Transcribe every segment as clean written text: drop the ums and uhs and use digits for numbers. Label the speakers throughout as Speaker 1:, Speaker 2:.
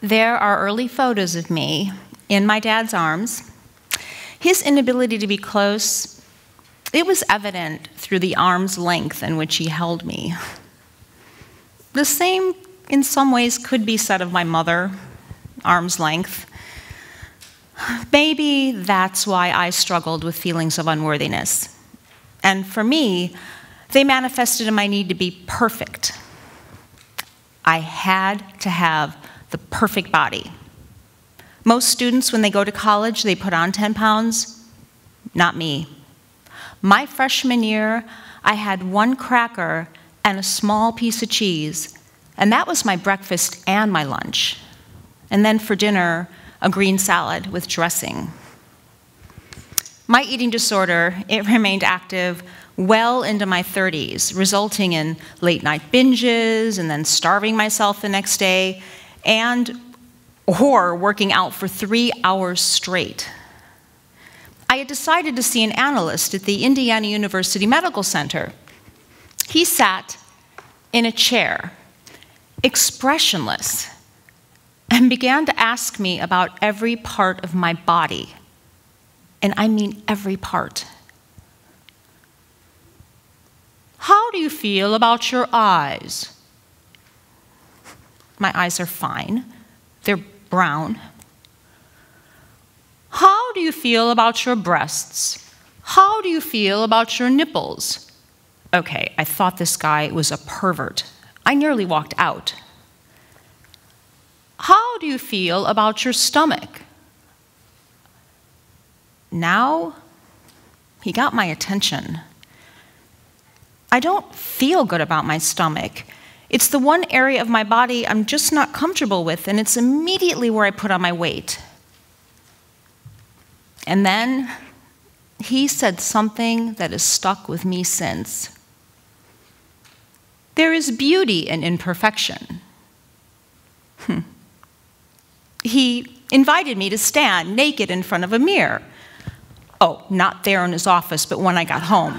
Speaker 1: There are early photos of me in my dad's arms. His inability to be close, it was evident through the arm's length in which he held me. The same, in some ways, could be said of my mother, arm's length. Maybe that's why I struggled with feelings of unworthiness. And for me, they manifested in my need to be perfect. I had to have the perfect body. Most students, when they go to college, they put on 10 pounds. Not me. My freshman year, I had 1 cracker and a small piece of cheese, and that was my breakfast and my lunch. And then for dinner, a green salad with dressing. My eating disorder, it remained active well into my 30s, resulting in late-night binges and then starving myself the next day, or working out for 3 hours straight. I had decided to see an analyst at the Indiana University Medical Center. He sat in a chair, expressionless, and began to ask me about every part of my body. And I mean every part. How do you feel about your eyes? My eyes are fine. They're brown. How do you feel about your breasts? How do you feel about your nipples? Okay, I thought this guy was a pervert. I nearly walked out. How do you feel about your stomach? Now, he got my attention. I don't feel good about my stomach. It's the one area of my body I'm just not comfortable with, and it's immediately where I put on my weight. And then he said something that has stuck with me since. There is beauty in imperfection. He invited me to stand naked in front of a mirror. Oh, not there in his office, but when I got home.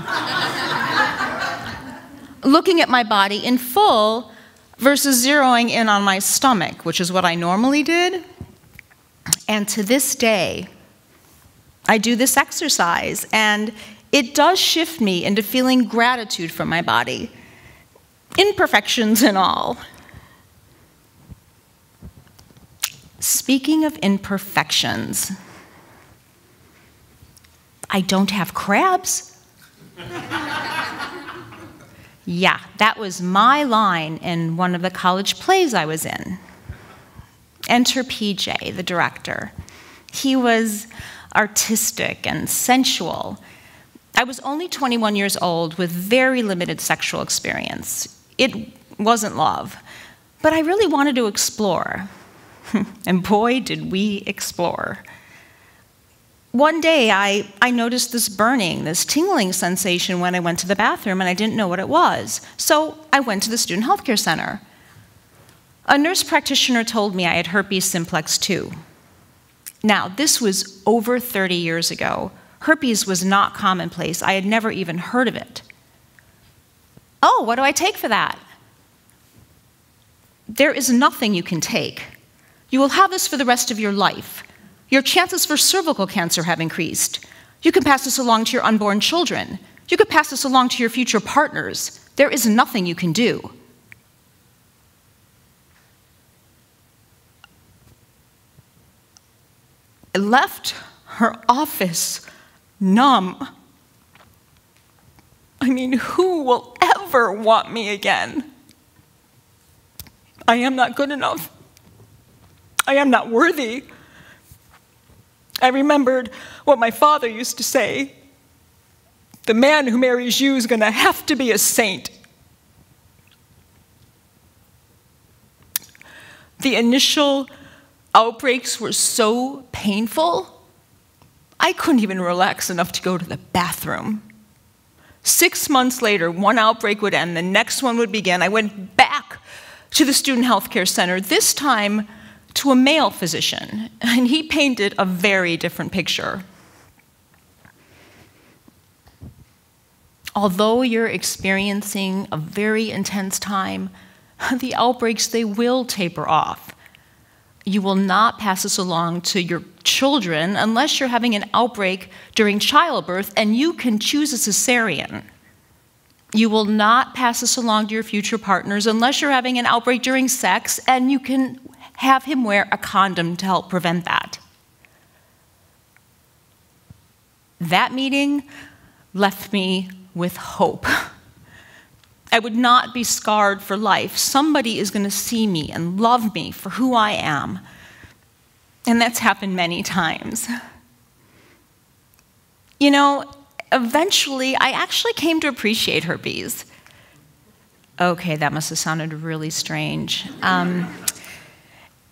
Speaker 1: Looking at my body in full versus zeroing in on my stomach, which is what I normally did. And to this day, I do this exercise, and it does shift me into feeling gratitude for my body, imperfections and all. Speaking of imperfections, I don't have crabs. Yeah, that was my line in one of the college plays I was in. Enter PJ, the director. He was artistic and sensual. I was only 21 years old with very limited sexual experience. It wasn't love, but I really wanted to explore. And boy, did we explore. One day, I noticed this burning, this tingling sensation when I went to the bathroom, and I didn't know what it was. So I went to the Student Healthcare Center. A nurse practitioner told me I had herpes simplex 2. Now, this was over 30 years ago. Herpes was not commonplace. I had never even heard of it. Oh, what do I take for that? There is nothing you can take. You will have this for the rest of your life. Your chances for cervical cancer have increased. You can pass this along to your unborn children. You could pass this along to your future partners. There is nothing you can do. I left her office numb. I mean, who will ever want me again? I am not good enough. I am not worthy. I remembered what my father used to say. The man who marries you is going to have to be a saint. The initial outbreaks were so painful, I couldn't even relax enough to go to the bathroom. 6 months later, one outbreak would end, the next one would begin. I went back to the Student Healthcare Center, this time to a male physician, and he painted a very different picture. Although you're experiencing a very intense time, the outbreaks, they will taper off. You will not pass this along to your children unless you're having an outbreak during childbirth and you can choose a cesarean. You will not pass this along to your future partners unless you're having an outbreak during sex and you can have him wear a condom to help prevent that. That meeting left me with hope. I would not be scarred for life. Somebody is going to see me and love me for who I am. And that's happened many times. You know, eventually, I actually came to appreciate herpes. Okay, that must have sounded really strange.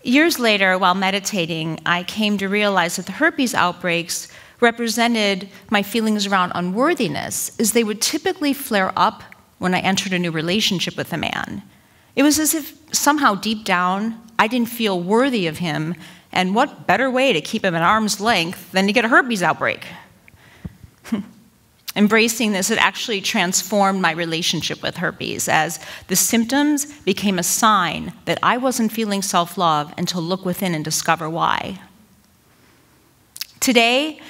Speaker 1: Years later, while meditating, I came to realize that the herpes outbreaks represented my feelings around unworthiness, as they would typically flare up when I entered a new relationship with a man. It was as if somehow deep down, I didn't feel worthy of him, and what better way to keep him at arm's length than to get a herpes outbreak? Embracing this, it actually transformed my relationship with herpes, as the symptoms became a sign that I wasn't feeling self-love, and to look within and discover why. Today,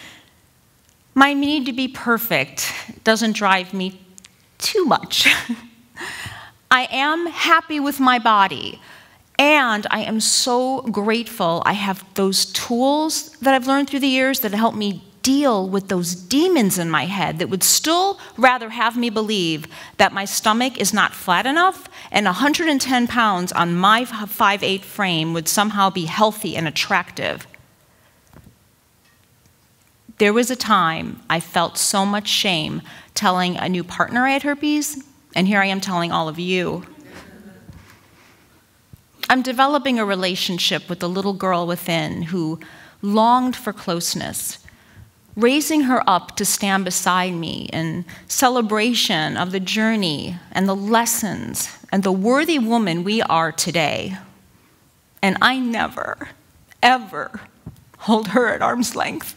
Speaker 1: my need to be perfect doesn't drive me too much. I am happy with my body, and I am so grateful I have those tools that I've learned through the years that help me deal with those demons in my head that would still rather have me believe that my stomach is not flat enough and 110 pounds on my 5'8" frame would somehow be healthy and attractive. There was a time I felt so much shame telling a new partner I had herpes, and here I am telling all of you. I'm developing a relationship with the little girl within who longed for closeness, raising her up to stand beside me in celebration of the journey and the lessons and the worthy woman we are today. And I never, ever hold her at arm's length.